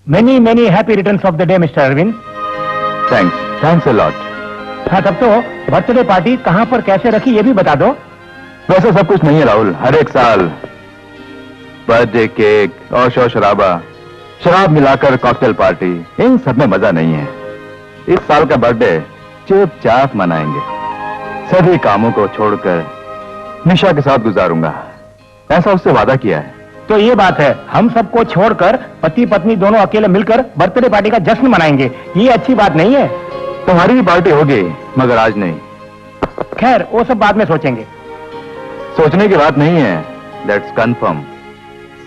Many happy returns of the day, Mr. Arvind. Thanks a lot. हाँ, तब तो birthday party कहाँ पर कैसे रखी ये भी बता दो। वैसे सब कुछ नहीं है राहुल, हर एक साल बर्थडे केक और शराब मिलाकर कॉकटेल पार्टी, इन सब में मजा नहीं है। इस साल का बर्थडे चुपचाप मनाएंगे, सभी कामों को छोड़कर निशा के साथ गुजारूंगा, ऐसा उससे वादा किया है। तो ये बात है, हम सबको छोड़कर पति पत्नी दोनों अकेले मिलकर बर्थडे पार्टी का जश्न मनाएंगे, ये अच्छी बात नहीं है। तुम्हारी भी पार्टी होगी मगर आज नहीं। खैर वो सब बाद में सोचेंगे। सोचने की बात नहीं है, लेट्स कंफर्म।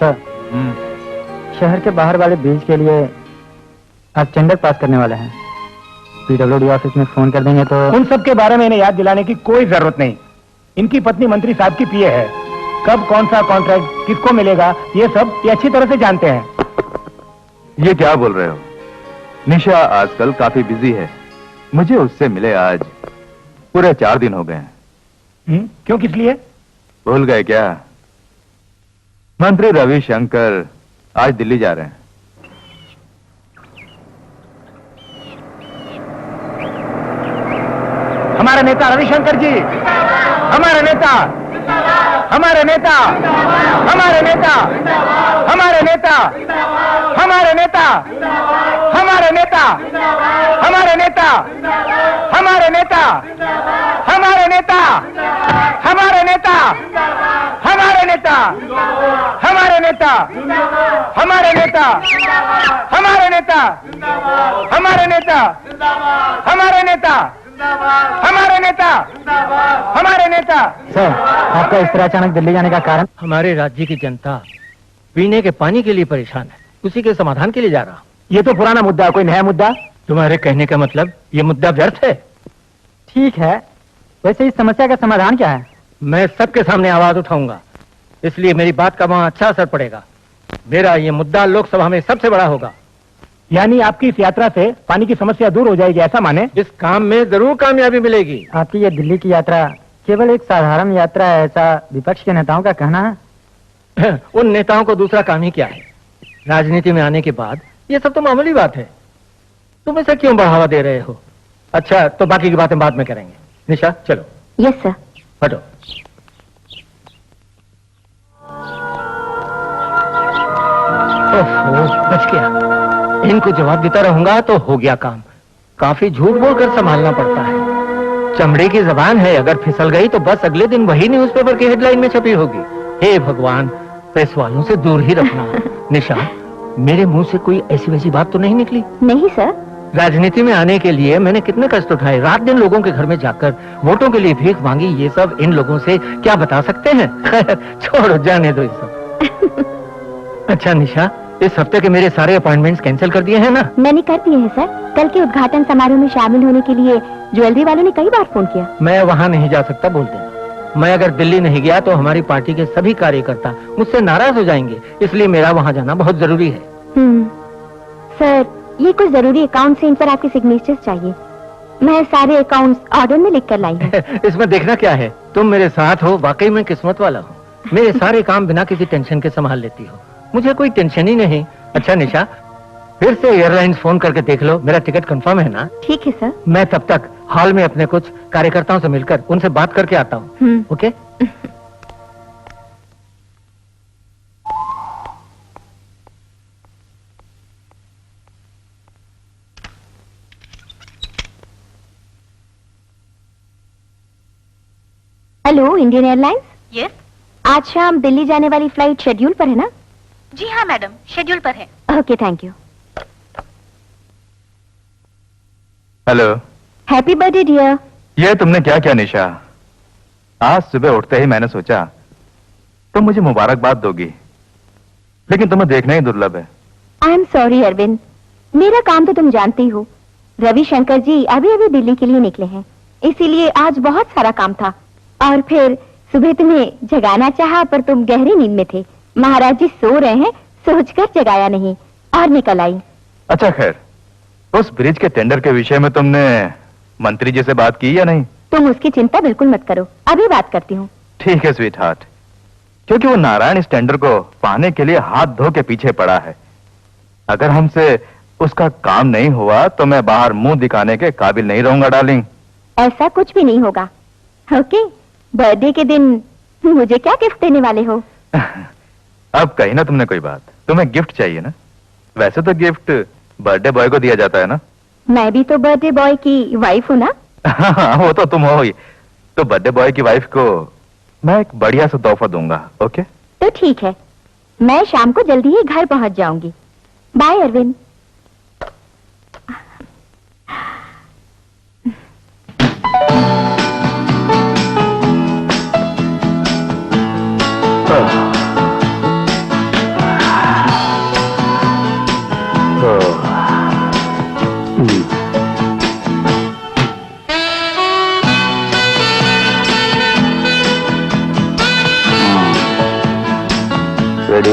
सर, शहर के बाहर वाले ब्रिज के लिए आप टेंडर पास करने वाले हैं। पीडब्ल्यूडी ऑफिस में फोन कर देंगे तो। उन सब के बारे में इन्हें याद दिलाने की कोई जरूरत नहीं। इनकी पत्नी मंत्री साहब की पीए है, कब कौन सा कॉन्ट्रैक्ट किसको मिलेगा ये सब ये अच्छी तरह से जानते हैं। ये क्या बोल रहे हो? निशा आजकल काफी बिजी है, मुझे उससे मिले आज पूरे 4 दिन हो गए हैं। क्यों, किस लिए? भूल गए क्या? मंत्री रविशंकर आज दिल्ली जा रहे हैं। हमारा नेता रविशंकर जी, हमारे नेता, हमारे नेता, हमारे नेता, हमारे नेता, हमारे नेता, हमारे नेता, हमारे नेता, हमारे नेता, हमारे नेता, हमारे नेता, हमारे नेता, हमारे नेता, हमारे नेता, हमारे नेता, हमारे नेता, हमारे नेता, हमारे नेता, हमारे नेता। सर, आपका इस तरह अचानक दिल्ली जाने का कारण? हमारे राज्य की जनता पीने के पानी के लिए परेशान है, उसी के समाधान के लिए जा रहा। ये तो पुराना मुद्दा है, कोई नया मुद्दा? तुम्हारे कहने का मतलब ये मुद्दा व्यर्थ है? ठीक है, वैसे इस समस्या का समाधान क्या है? मैं सबके सामने आवाज उठाऊंगा, इसलिए मेरी बात का वहां अच्छा असर पड़ेगा। मेरा ये मुद्दा लोकसभा में सबसे बड़ा होगा। यानी आपकी इस यात्रा से पानी की समस्या दूर हो जाएगी, ऐसा माने? इस काम में जरूर कामयाबी मिलेगी। आपकी ये दिल्ली की यात्रा केवल एक साधारण यात्रा है, ऐसा विपक्ष के नेताओं का कहना है। उन नेताओं को दूसरा काम ही क्या है? राजनीति में आने के बाद ये सब तो मामूली बात है, तुम इसे क्यों बढ़ावा दे रहे हो? अच्छा, तो बाकी की बातें बाद में करेंगे। निशा चलो। Yes sir. हटो। ओह, बच गया। इनको जवाब देता रहूंगा तो हो गया काम। काफी झूठ बोलकर संभालना पड़ता है। चमड़े की जबान है, अगर फिसल गई तो बस अगले दिन वही न्यूज़पेपर की हेडलाइन में छपी होगी। हे भगवान, प्रेस वालों से दूर ही रखना। निशा, मेरे मुंह से कोई ऐसी वैसी बात तो नहीं निकली? नहीं सर। राजनीति में आने के लिए मैंने कितने कष्ट उठाए, रात दिन लोगों के घर में जाकर वोटों के लिए भीख मांगी। ये सब इन लोगों से क्या बता सकते हैं? छोड़ो, जाने दो ये सब। अच्छा निशा, इस हफ्ते के मेरे सारे अपॉइंटमेंट्स कैंसिल कर दिए हैं ना? मैंने कर दिए हैं सर। कल के उद्घाटन समारोह में शामिल होने के लिए ज्वेलरी वालों ने कई बार फोन किया। मैं वहाँ नहीं जा सकता, बोल देना। मैं अगर दिल्ली नहीं गया तो हमारी पार्टी के सभी कार्यकर्ता मुझसे नाराज हो जाएंगे, इसलिए मेरा वहाँ जाना बहुत जरूरी है। सर, ये कुछ जरूरी अकाउंट से इन पर आपके सिग्नेचर्स चाहिए। मैं सारे अकाउंट्स ऑर्डर में लिख कर लाई हूँ। इसमें देखना क्या है, तुम मेरे साथ हो, वाकई में किस्मत वाला हो। मेरे सारे काम बिना किसी टेंशन के संभाल लेती हो, मुझे कोई टेंशन ही नहीं। अच्छा निशा, फिर से एयरलाइंस फोन करके देख लो मेरा टिकट कंफर्म है ना? ठीक है सर। मैं तब तक हॉल में अपने कुछ कार्यकर्ताओं से मिलकर उनसे बात करके आता हूँ। Okay? Hello, Indian airlines. Yes. आज शाम दिल्ली जाने वाली फ्लाइट शेड्यूल पर है ना? जी हाँ मैडम, शेड्यूल पर है। Okay, thank you. Hello. Happy birthday dear. ये तुमने क्या किया निशा? आज सुबह उठते ही मैंने सोचा तुम मुझे मुबारकबाद दोगी, लेकिन तुम्हें देखना ही दुर्लभ है। आई एम सॉरी अरविंद, मेरा काम तो तुम जानते ही हो। रविशंकर जी अभी अभी दिल्ली के लिए निकले हैं, इसीलिए आज बहुत सारा काम था। और फिर सुबह तुम्हें जगाना चाहा पर तुम गहरी नींद में थे। महाराज जी सो रहे हैं सोचकर जगाया नहीं और निकल आई। अच्छा खैर, उस ब्रिज के टेंडर के विषय में तुमने मंत्री जी से बात की या नहीं? तुम उसकी चिंता बिल्कुल मत करो, अभी बात करती हूँ। ठीक है स्वीट हार्ट, क्योंकि वो नारायण इस टेंडर को पाने के लिए हाथ धो के पीछे पड़ा है। अगर हमसे उसका काम नहीं हुआ तो मैं बाहर मुंह दिखाने के काबिल नहीं रहूंगा डार्लिंग। ऐसा कुछ भी नहीं होगा। ओके, बर्थडे के दिन मुझे क्या गिफ्ट देने वाले हो? अब कही ना तुमने कोई बात, तुम्हें गिफ्ट चाहिए ना? वैसे तो गिफ्ट बर्थडे बॉय को दिया जाता है ना। मैं भी तो बर्थडे बॉय की वाइफ हूँ ना। हाँ, वो तो तुम हो ही। तो बर्थडे बॉय की वाइफ को मैं एक बढ़िया सा तोहफा दूंगा। ओके, तो ठीक है, मैं शाम को जल्दी ही घर पहुंच जाऊंगी। बाय अरविंद। रेडी?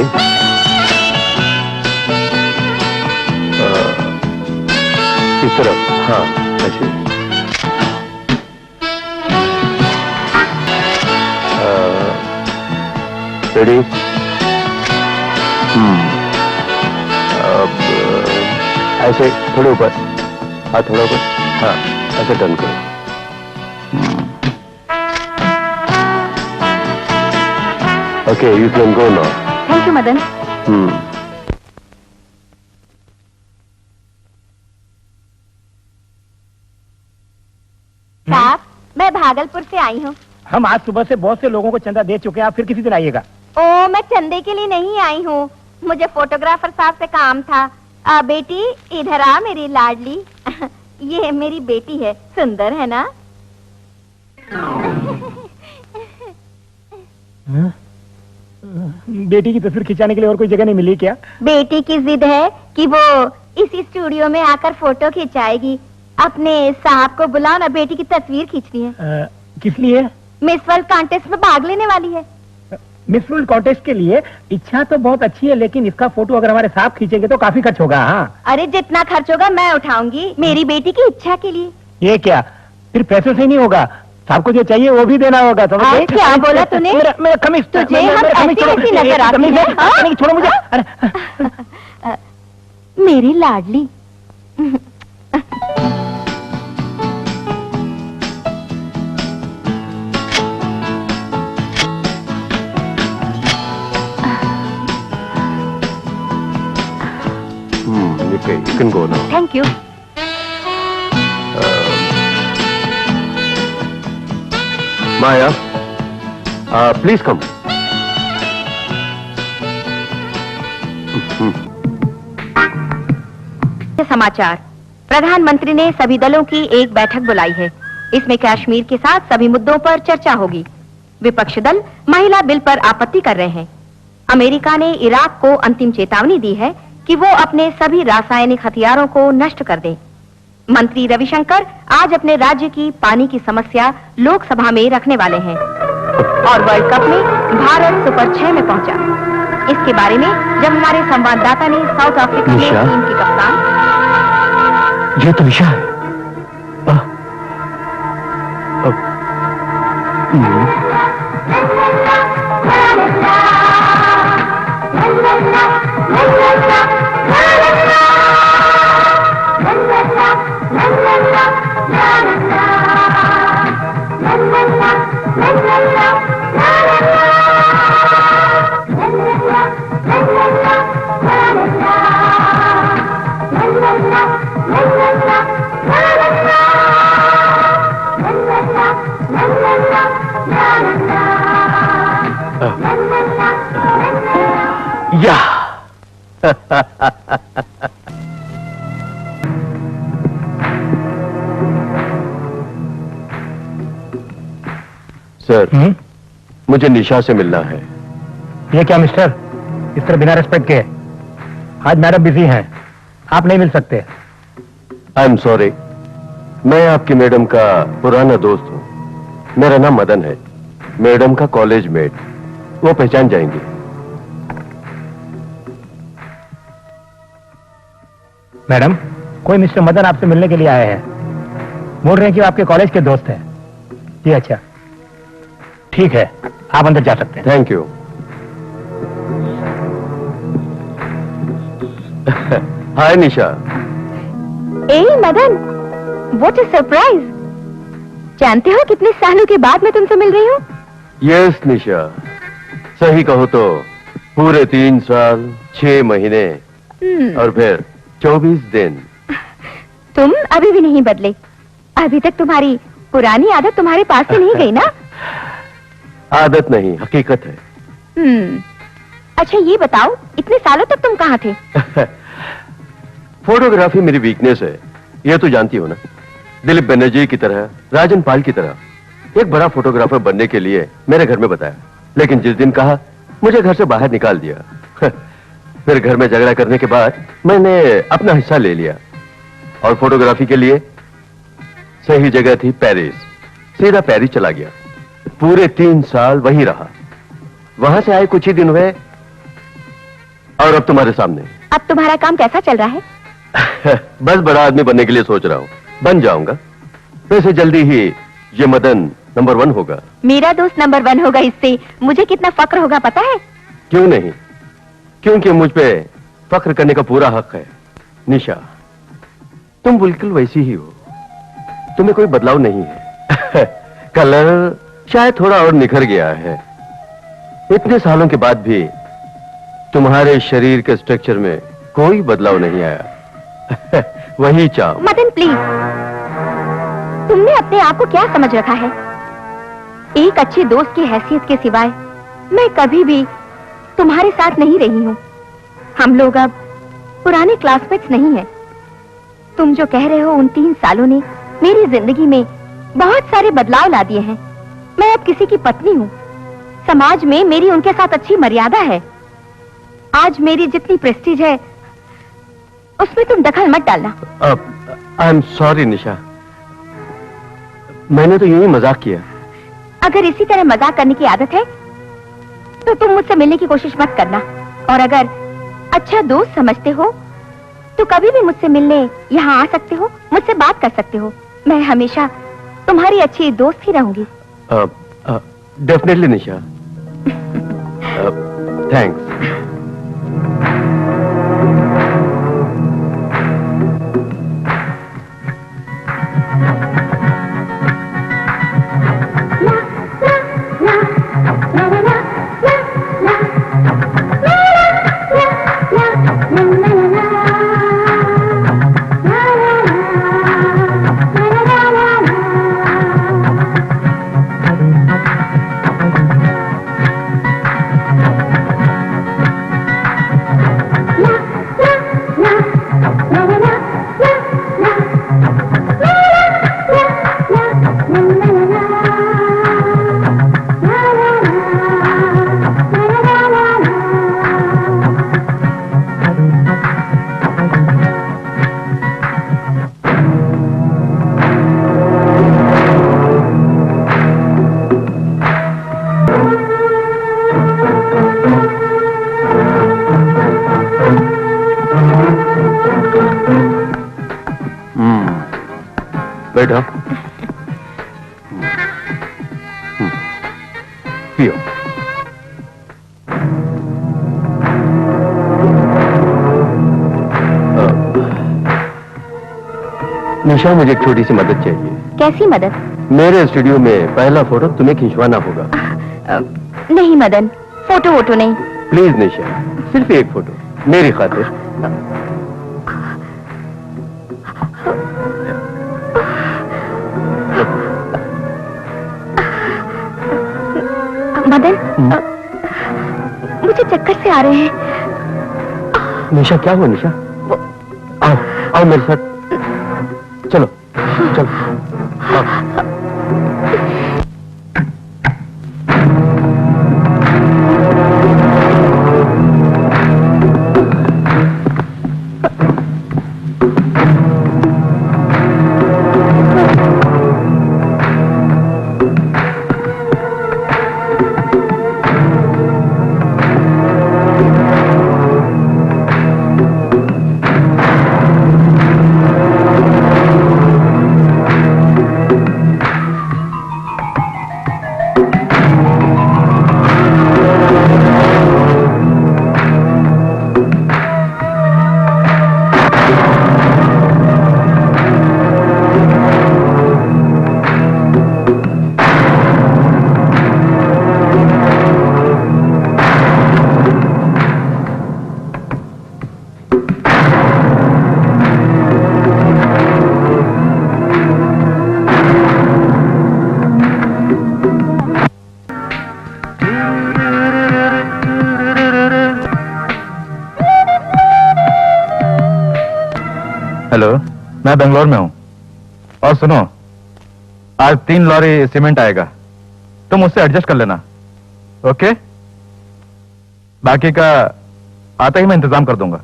इस तरफ। हाँ, ऐसे। रेडी? अब ऐसे थोड़े ऊपर, हाँ थोड़ा ऊपर, हाँ ऐसे टर्न करो। Okay, you can go now. Thank you Madan. साहब, मैं भागलपुर से आई हूँ। हम आज सुबह से बहुत से लोगों को चंदा दे चुके हैं, आप फिर किसी दिन आइएगा। ओ, मैं चंदे के लिए नहीं आई हूँ, मुझे फोटोग्राफर साहब से काम था। बेटी इधर आ मेरी लाडली। ये मेरी बेटी है, सुंदर है ना? बेटी की तस्वीर खिंचाने के लिए और कोई जगह नहीं मिली क्या? बेटी की जिद है कि वो इसी स्टूडियो में आकर फोटो खिंचाएगी। अपने साहब को बुलाओ ना, बेटी की तस्वीर खींचनी है। किस लिए? मिस वर्ल्ड कॉन्टेस्ट में भाग लेने वाली है। मिस वर्ल्ड कॉन्टेस्ट के लिए इच्छा तो बहुत अच्छी है, लेकिन इसका फोटो अगर हमारे साहब खींचेंगे तो काफी खर्च होगा। हाँ, अरे जितना खर्च होगा मैं उठाऊंगी, मेरी बेटी की इच्छा के लिए। ये क्या, फिर पैसों से ही नहीं होगा, साहब को जो चाहिए वो भी देना होगा। तो क्या बोला तूने? मेरा कमीज, तुझे हम ऐसी नजर आती है? हाँ? छोड़ो मुझे। अरे मेरी लाडली। Okay, you can go now. Thank you. Maya, please come. समाचार। प्रधानमंत्री ने सभी दलों की एक बैठक बुलाई है। इसमें कश्मीर के साथ सभी मुद्दों पर चर्चा होगी। विपक्ष दल महिला बिल पर आपत्ति कर रहे हैं। अमेरिका ने इराक को अंतिम चेतावनी दी है कि वो अपने सभी रासायनिक हथियारों को नष्ट कर दे। मंत्री रविशंकर आज अपने राज्य की पानी की समस्या लोकसभा में रखने वाले हैं। और वर्ल्ड कप में भारत सुपर 6 में पहुंचा। इसके बारे में जब हमारे संवाददाता ने साउथ अफ्रीका की टीम के कप्तान, ये तो निशा है। या सर, मुझे निशा से मिलना है। ये क्या मिस्टर, इस तरह बिना रिस्पेक्ट के? आज मैडम बिजी हैं, आप नहीं मिल सकते। आई एम सॉरी, मैं आपकी मैडम का पुराना दोस्त हूँ। मेरा नाम मदन है, मैडम का कॉलेज मेट, वो पहचान जाएंगे। मैडम, कोई मिस्टर मदन आपसे मिलने के लिए आए हैं। बोल रहे हैं कि वो आपके कॉलेज के दोस्त हैं। जी अच्छा, ठीक है, आप अंदर जा सकते हैं। Thank you. Hi Nisha. A Madan, what a surprise. जानते हो कितने सालों के बाद मैं तुमसे मिल रही हूँ? यस निशा, सही कहो तो पूरे 3 साल 6 महीने और फिर 24 दिन। तुम अभी भी नहीं बदले। अभी तक तुम्हारी पुरानी आदत तुम्हारे पास से नहीं गई ना? आदत नहीं, हकीकत है। अच्छा ये बताओ, इतने सालों तक तुम कहाँ थे? फोटोग्राफी मेरी वीकनेस है, ये तो जानती हो ना। दिलीप बनर्जी की तरह, राजन पाल की तरह एक बड़ा फोटोग्राफर बनने के लिए मेरे घर में बताया, लेकिन जिस दिन कहा मुझे घर से बाहर निकाल दिया। फिर घर में झगड़ा करने के बाद मैंने अपना हिस्सा ले लिया और फोटोग्राफी के लिए सही जगह थी पेरिस। सीधा पेरिस चला गया, पूरे 3 साल वहीं रहा। वहां से आए कुछ ही दिन हुए और अब तुम्हारे सामने। अब तुम्हारा काम कैसा चल रहा है? बस बड़ा आदमी बनने के लिए सोच रहा हूँ, बन जाऊंगा। वैसे जल्दी ही ये मदन नंबर 1 होगा। मेरा दोस्त नंबर 1 होगा, इससे मुझे कितना फक्र होगा पता है? क्यों नहीं, क्योंकि मुझ पे फक्र करने का पूरा हक है। निशा, तुम बिल्कुल वैसी ही हो, तुम्हें कोई बदलाव नहीं है। कलर शायद थोड़ा और निखर गया है। इतने सालों के बाद भी तुम्हारे शरीर के स्ट्रक्चर में कोई बदलाव नहीं आया। वही चाव। मदन प्लीज, तुमने अपने आप को क्या समझ रखा है? एक अच्छे दोस्त की हैसियत के सिवाय मैं कभी भी तुम्हारे साथ नहीं रही हूँ। हम लोग अब पुराने क्लासमेट्स नहीं हैं। तुम जो कह रहे हो उन 3 सालों ने मेरी जिंदगी में बहुत सारे बदलाव ला दिए हैं। मैं अब किसी की पत्नी हूँ, समाज में मेरी उनके साथ अच्छी मर्यादा है। आज मेरी जितनी प्रेस्टीज है उसमें तुम दखल मत डालना। आई एम सॉरी निशा, मैंने तो यूं ही मजाक किया। अगर इसी तरह मजाक करने की आदत है तो तुम मुझसे मिलने की कोशिश मत करना, और अगर अच्छा दोस्त समझते हो तो कभी भी मुझसे मिलने यहाँ आ सकते हो, मुझसे बात कर सकते हो। मैं हमेशा तुम्हारी अच्छी दोस्त ही रहूंगी। डेफिनेटली निशा, थैंक्स। बैठो, पियो। निशा, मुझे एक छोटी सी मदद चाहिए। कैसी मदद? मेरे स्टूडियो में पहला फोटो तुम्हें खिंचवाना होगा। नहीं मदन, फोटो वोटो नहीं। प्लीज निशा, सिर्फ एक फोटो मेरी खातिर। मदन, मुझे चक्कर से आ रहे हैं। निशा, क्या हुआ निशा? आओ आओ मेरे साथ, चलो चलो आओ। हेलो, मैं बेंगलोर में हूं। और सुनो, आज 3 लॉरी सीमेंट आएगा, तुम उससे एडजस्ट कर लेना। ओके? बाकी का आते ही मैं इंतजाम कर दूंगा।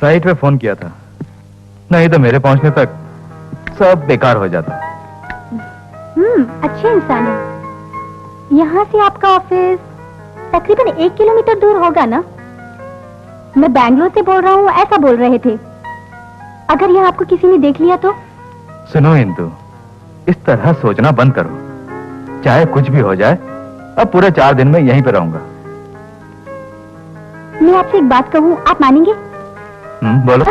साइट पे फोन किया था, नहीं तो मेरे पहुंचने तक सब बेकार हो जाता। अच्छे इंसान है। यहाँ से आपका ऑफिस तकरीबन 1 किलोमीटर दूर होगा ना? मैं बैंगलोर से बोल रहा हूँ, ऐसा बोल रहे थे। अगर यहाँ आपको किसी ने देख लिया तो? सुनो इंदु, इस तरह सोचना बंद करो। चाहे कुछ भी हो जाए, अब पूरे 4 दिन में यहीं पे रहूंगा। मैं आपसे एक बात कहूँ, आप मानेंगे? बोलो।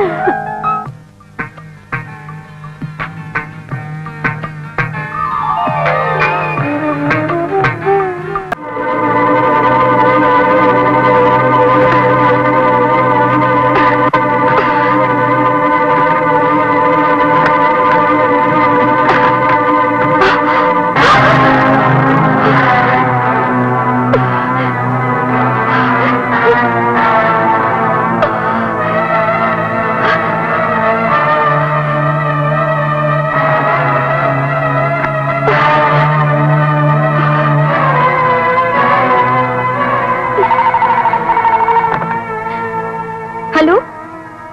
हेलो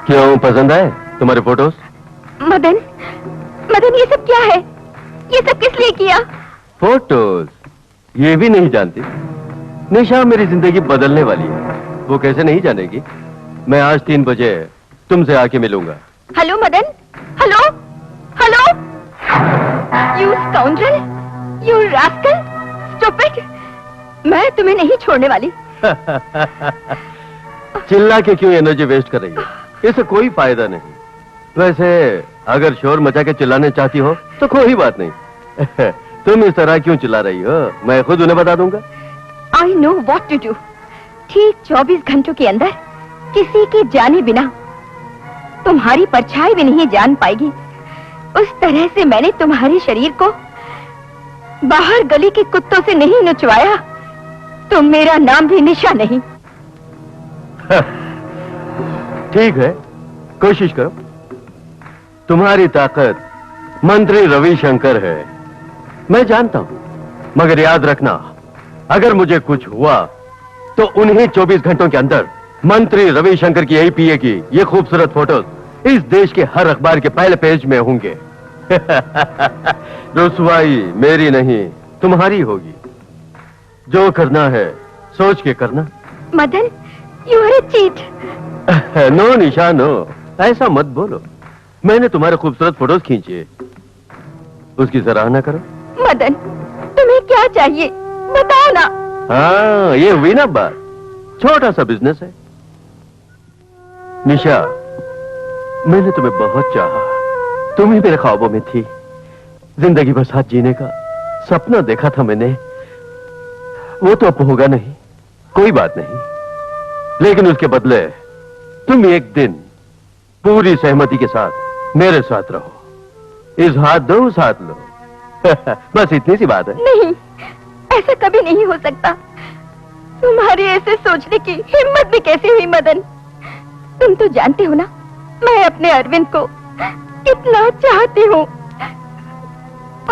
क्यों, पसंद आए तुम्हारे फोटोज? मदन, मदन ये सब क्या है? ये सब किस लिए किया? फोटोज? ये भी नहीं जानती? निशा मेरी जिंदगी बदलने वाली है, वो कैसे नहीं जानेगी? मैं आज 3 बजे तुमसे आके मिलूंगा। Hello Madan, hello hello. You scoundrel, you rascal, stupid, मैं तुम्हें नहीं छोड़ने वाली। चिल्ला के क्यों एनर्जी वेस्ट कर रही है? इससे कोई फायदा नहीं। वैसे अगर शोर मचा के चिल्लाने चाहती हो तो कोई बात नहीं। तुम इस तरह क्यों चिल्ला रही हो, मैं खुद उन्हें बता दूंगा। I know what to do. ठीक 24 घंटों के अंदर किसी के जाने बिना तुम्हारी परछाई भी नहीं जान पाएगी। उस तरह से मैंने तुम्हारे शरीर को बाहर गली के कुत्तों से नहीं नुचवाया तो मेरा नाम भी निशा नहीं। ठीक है, कोशिश करो। तुम्हारी ताकत मंत्री रविशंकर है, मैं जानता हूं, मगर याद रखना, अगर मुझे कुछ हुआ तो उन्हीं 24 घंटों के अंदर मंत्री रविशंकर की APA की ये खूबसूरत फोटोज इस देश के हर अखबार के पहले पेज में होंगे। रुसवाई मेरी नहीं, तुम्हारी होगी। जो करना है सोच के करना। Madan, you are a cheat. No Nisha, no, ऐसा मत बोलो। मैंने तुम्हारे खूबसूरत फोटोज खींचे, उसकी सराहना करो। मदन, तुम्हें क्या चाहिए बताओ ना। हाँ, ये हुई ना बात। छोटा सा बिजनेस है। निशा, मैंने तुम्हें बहुत चाहा, तुम ही मेरे ख्वाबों में थी। जिंदगी भर साथ जीने का सपना देखा था मैंने, वो तो अब होगा नहीं, कोई बात नहीं। लेकिन उसके बदले तुम एक दिन पूरी सहमति के साथ मेरे साथ रहो। इस हाथ दो, उस हाथ लो। बस इतनी सी बात है। नहीं, ऐसा कभी नहीं हो सकता। तुम्हारी ऐसे सोचने की हिम्मत भी कैसे हुई मदन? तुम तो जानते हो ना, मैं अपने अरविंद को कितना चाहती हूँ।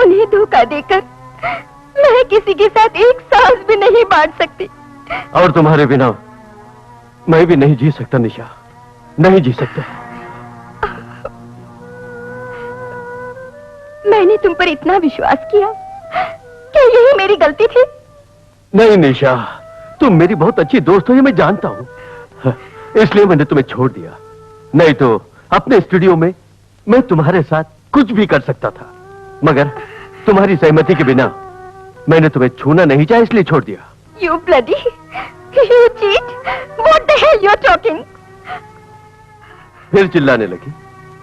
उन्हें धोखा देकर मैं किसी के साथ एक सांस भी नहीं बांट सकती। और तुम्हारे बिना मैं भी नहीं जी सकता निशा, नहीं जी सकता। मैंने तुम पर इतना विश्वास किया, क्या यही मेरी गलती थी? नहीं निशा, तुम मेरी बहुत अच्छी दोस्त हो, ये मैं जानता हूं, इसलिए मैंने तुम्हें छोड़ दिया। नहीं तो अपने स्टूडियो में मैं तुम्हारे साथ कुछ भी कर सकता था, मगर तुम्हारी सहमति के बिना मैंने तुम्हें छूना नहीं चाहा, इसलिए छोड़ दिया। You bloody, you cheat! What the hell you're talking? फिर चिल्लाने लगी।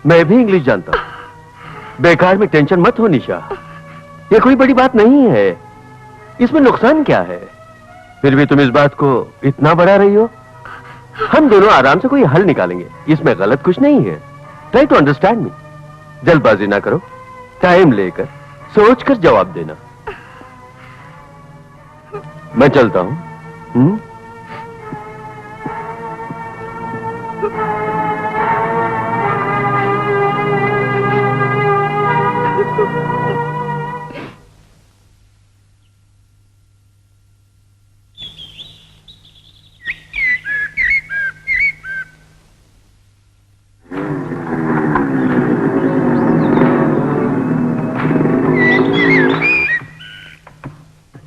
मैं भी इंग्लिश जानता हूं, बेकार में टेंशन मत हो निशा, ये कोई बड़ी बात नहीं है, इसमें नुकसान क्या है? फिर भी तुम इस बात को इतना बढ़ा रही हो। हम दोनों आराम से कोई हल निकालेंगे, इसमें गलत कुछ नहीं है। Try to understand me. जल्दबाजी ना करो, टाइम लेकर सोचकर जवाब देना। मैं चलता हूं।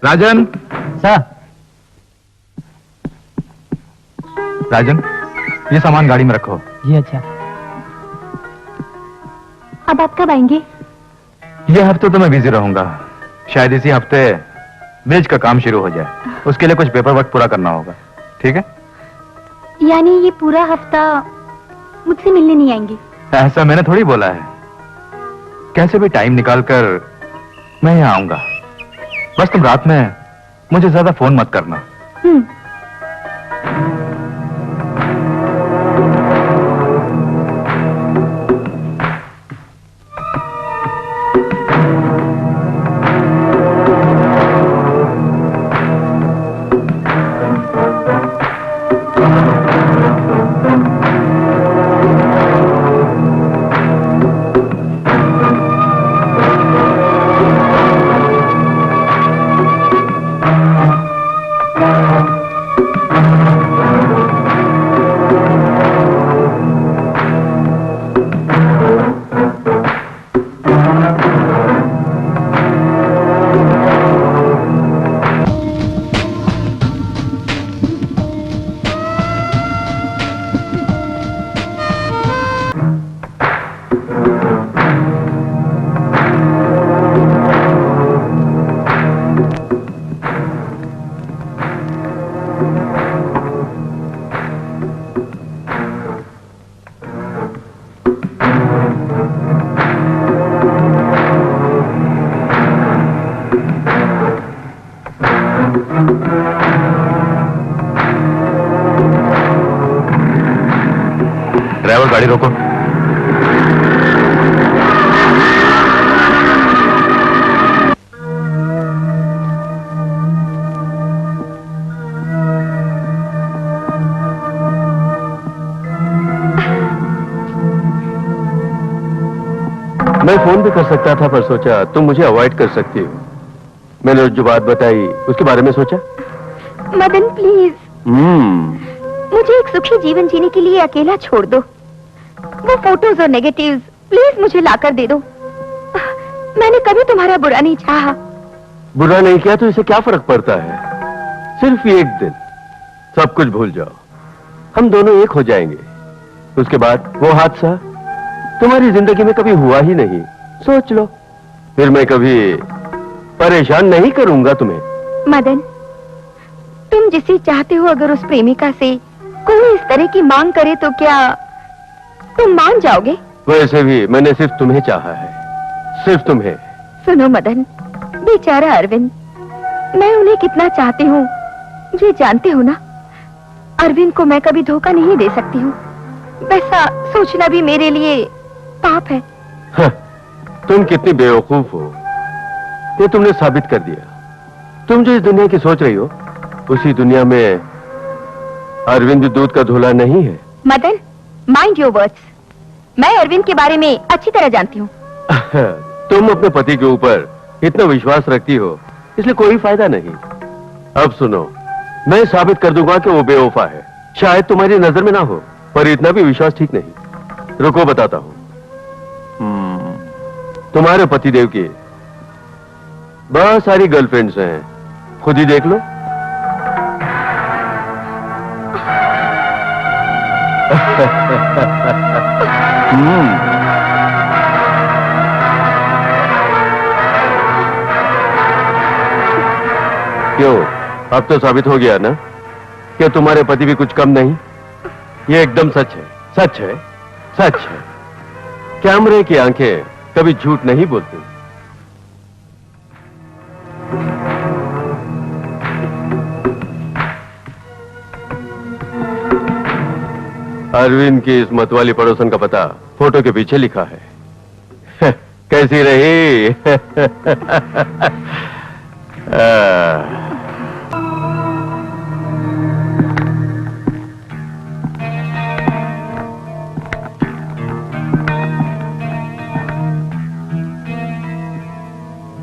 राजन, सर। राजन, ये सामान गाड़ी में रखो। जी अच्छा। अब आप कब आएंगे? ये हफ्ते तो मैं बिजी रहूंगा, शायद इसी हफ्ते ब्रिज का काम शुरू हो जाए, उसके लिए कुछ पेपर वर्क पूरा करना होगा। ठीक है? यानी ये पूरा हफ्ता मुझसे मिलने नहीं आएंगे? ऐसा मैंने थोड़ी बोला है, कैसे भी टाइम निकाल कर मैं यहाँ आऊंगा। बस तुम रात में मुझे ज्यादा फोन मत करना। ड्राइवर, गाड़ी रोको। मैं फोन भी कर सकता था, पर सोचा तुम मुझे अवॉइड कर सकती हो। मैंने जो बात बताई उसके बारे में सोचा। मदन प्लीज, मुझे एक सुखी जीवन जीने के लिए अकेला छोड़ दो। वो फोटोज और नेगेटिव्स प्लीज मुझे लाकर दे दो। मैंने कभी तुम्हारा बुरा नहीं चाहा। बुरा नहीं किया तो इसे क्या फर्क पड़ता है? सिर्फ एक दिन सब कुछ भूल जाओ, हम दोनों एक हो जाएंगे। उसके बाद वो हादसा तुम्हारी जिंदगी में कभी हुआ ही नहीं। सोच लो, फिर मैं कभी परेशान नहीं करूंगा तुम्हें। मदन, तुम जिसे चाहते हो अगर उस प्रेमिका से कोई इस तरह की मांग करे तो क्या तुम मान जाओगे? वैसे भी मैंने सिर्फ तुम्हें चाहा है, सिर्फ तुम्हें। सुनो मदन, बेचारा अरविंद, मैं उन्हें कितना चाहती हूँ ये जानते हो ना। अरविंद को मैं कभी धोखा नहीं दे सकती हूँ। वैसा सोचना भी मेरे लिए पाप है। हाँ, तुम कितनी बेवकूफ हो ये तुमने साबित कर दिया। तुम जो इस दुनिया की सोच रही हो उसी दुनिया में अरविंद दूध का धोला नहीं है। Madan, mind your words. मैं अरविंद के बारे में अच्छी तरह जानती हूँ। तुम अपने पति के ऊपर इतना विश्वास रखती हो, इसलिए कोई फायदा नहीं। अब सुनो, मैं साबित कर दूंगा कि वो बेवफा है। शायद तुम्हारी नजर में ना हो, पर इतना भी विश्वास ठीक नहीं। रुको, बताता हूं। तुम्हारे पतिदेव की बहुत सारी गर्लफ्रेंड्स हैं, खुद ही देख लो। क्यों, अब तो साबित हो गया ना कि तुम्हारे पति भी कुछ कम नहीं। ये एकदम सच है, सच है, सच है। कैमरे की आंखें कभी झूठ नहीं बोलती। अरविंद की इस मतवाली पड़ोसन का पता फोटो के पीछे लिखा है। कैसी रही?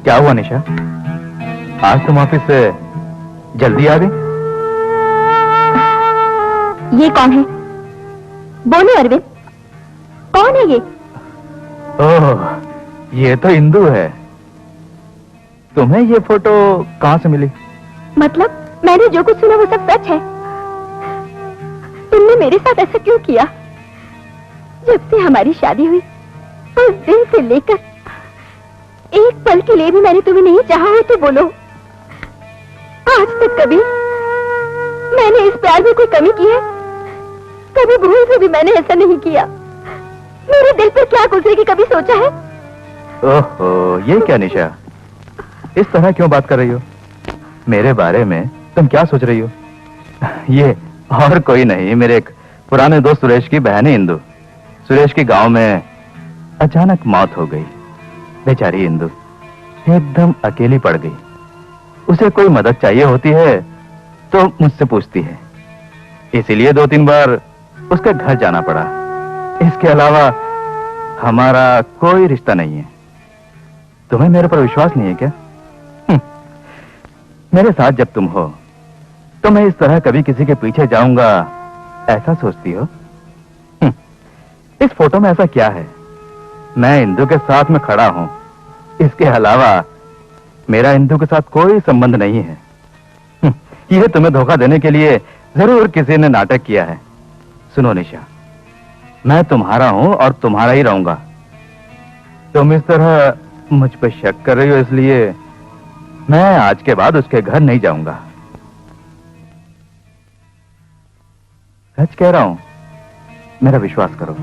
क्या हुआ निशा, आज तुम ऑफिस से जल्दी आ गई? ये कौन है? बोलो अरविंद, कौन है ये? ओह, ये तो इंदु है। तुम्हें ये फोटो कहाँ से मिली? मतलब मैंने जो कुछ सुना वो सब सच है। तुमने मेरे साथ ऐसा क्यों किया? जब से हमारी शादी हुई उस दिन से लेकर एक पल के लिए भी मैंने तुम्हें नहीं चाहा हो तो बोलो। आज तक कभी मैंने इस प्यार में कोई कमी की है? कभी भूल से भी मैंने ऐसा नहीं किया। मेरे दिल पर क्या गुजरेगी कभी सोचा है? ओहो, ये क्या निशा, इस तरह क्यों बात कर रही हो? मेरे बारे में तुम क्या सोच रही हो? ये और कोई नहीं, मेरे एक पुराने दोस्त सुरेश की बहन है इंदु। सुरेश के गांव में अचानक मौत हो गई। बेचारी इंदु एकदम अकेली पड़ गई। उसे कोई मदद चाहिए होती है तो मुझसे पूछती है, इसीलिए 2-3 बार उसके घर जाना पड़ा। इसके अलावा हमारा कोई रिश्ता नहीं है। तुम्हें मेरे पर विश्वास नहीं है क्या? मेरे साथ जब तुम हो तो मैं इस तरह कभी किसी के पीछे जाऊंगा ऐसा सोचती हो? इस फोटो में ऐसा क्या है? मैं इंदु के साथ में खड़ा हूं। इसके अलावा मेरा इंदु के साथ कोई संबंध नहीं है। यह तुम्हें धोखा देने के लिए जरूर किसी ने नाटक किया है। सुनो निशा, मैं तुम्हारा हूं और तुम्हारा ही रहूंगा। तुम इस तरह मुझ पर शक कर रही हो, इसलिए मैं आज के बाद उसके घर नहीं जाऊंगा। सच कह रहा हूं, मेरा विश्वास करो।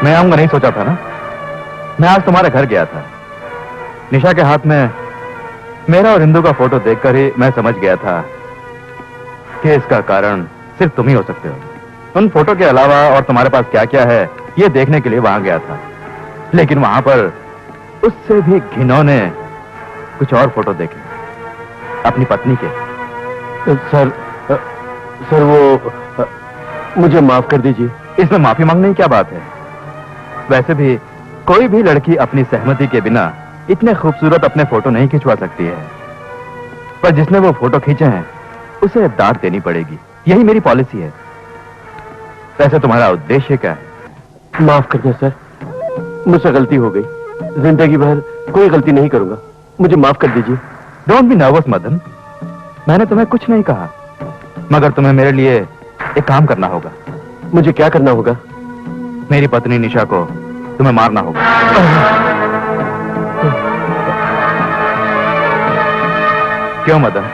मैं आऊंगा नहीं सोचा था ना। मैं आज तुम्हारे घर गया था। निशा के हाथ में मेरा और इंदु का फोटो देखकर ही मैं समझ गया था कि इसका कारण सिर्फ तुम ही हो सकते हो। उन फोटो के अलावा और तुम्हारे पास क्या क्या है ये देखने के लिए वहां गया था, लेकिन वहां पर उससे भी घिनौने कुछ और फोटो देखे, अपनी पत्नी के। सर वो मुझे माफ कर दीजिए। इसमें माफी मांगने की क्या बात है? वैसे भी कोई भी लड़की अपनी सहमति के बिना इतने खूबसूरत अपने फोटो नहीं खिंचवा सकती है, पर जिसने वो फोटो खींचे हैं उसे दाद देनी पड़ेगी। यही मेरी पॉलिसी है। वैसे तुम्हारा उद्देश्य क्या है? माफ करना सर, मुझसे गलती हो गई। जिंदगी भर कोई गलती नहीं करूंगा, मुझे माफ कर दीजिए। डोंट बी नर्वस मदन, मैंने तुम्हें कुछ नहीं कहा, मगर तुम्हें मेरे लिए एक काम करना होगा। मुझे क्या करना होगा? मेरी पत्नी निशा को तुम्हें मारना होगा। क्यों मदन,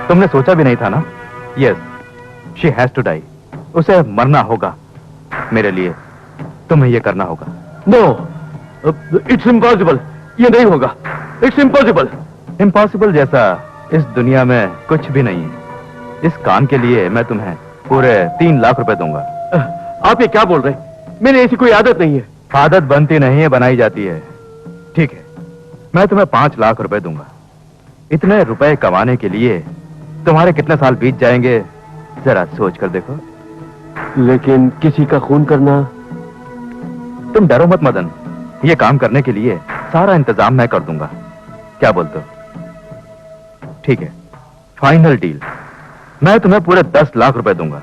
तुमने सोचा भी नहीं था ना? Yes, she has to die. उसे मरना होगा। मेरे लिए तुम्हें यह करना होगा। No, it's impossible. ये नहीं होगा। It's impossible. इम्पॉसिबल जैसा इस दुनिया में कुछ भी नहीं है। इस काम के लिए मैं तुम्हें पूरे 3 लाख रुपए दूंगा। आप ये क्या बोल रहे हैं? मैंने ऐसी कोई आदत नहीं है। आदत बनती नहीं है, बनाई जाती है। ठीक है, मैं तुम्हें 5 लाख रुपए दूंगा। इतने रुपए कमाने के लिए तुम्हारे कितने साल बीत जाएंगे जरा सोच कर देखो। लेकिन किसी का खून करना? तुम डरो मत मदन, ये काम करने के लिए सारा इंतजाम मैं कर दूंगा। क्या बोलते हो? ठीक है, फाइनल डील। मैं तुम्हें पूरे 10 लाख रुपए दूंगा।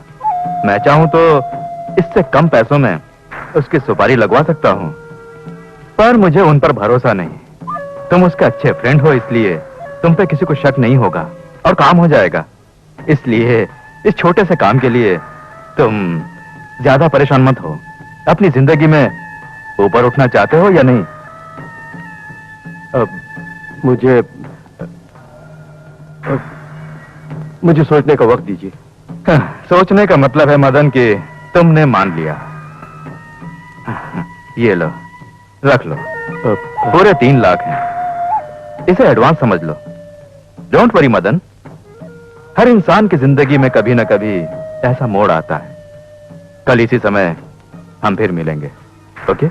मैं चाहूं तो इससे कम पैसों में उसकी सुपारी लगवा सकता हूं, पर मुझे उन पर भरोसा नहीं। तुम उसके अच्छे फ्रेंड हो, इसलिए तुम पे किसी को शक नहीं होगा और काम हो जाएगा। इसलिए इस छोटे से काम के लिए तुम ज्यादा परेशान मत हो। अपनी जिंदगी में ऊपर उठना चाहते हो या नहीं? मुझे सोचने का वक्त दीजिए। सोचने का मतलब है मदन कि तुमने मान लिया। ये लो, रख लो। पूरे 3 लाख हैं, इसे एडवांस समझ लो। डोंट वरी मदन, हर इंसान की जिंदगी में कभी न कभी ऐसा मोड़ आता है। कल इसी समय हम फिर मिलेंगे, ओके?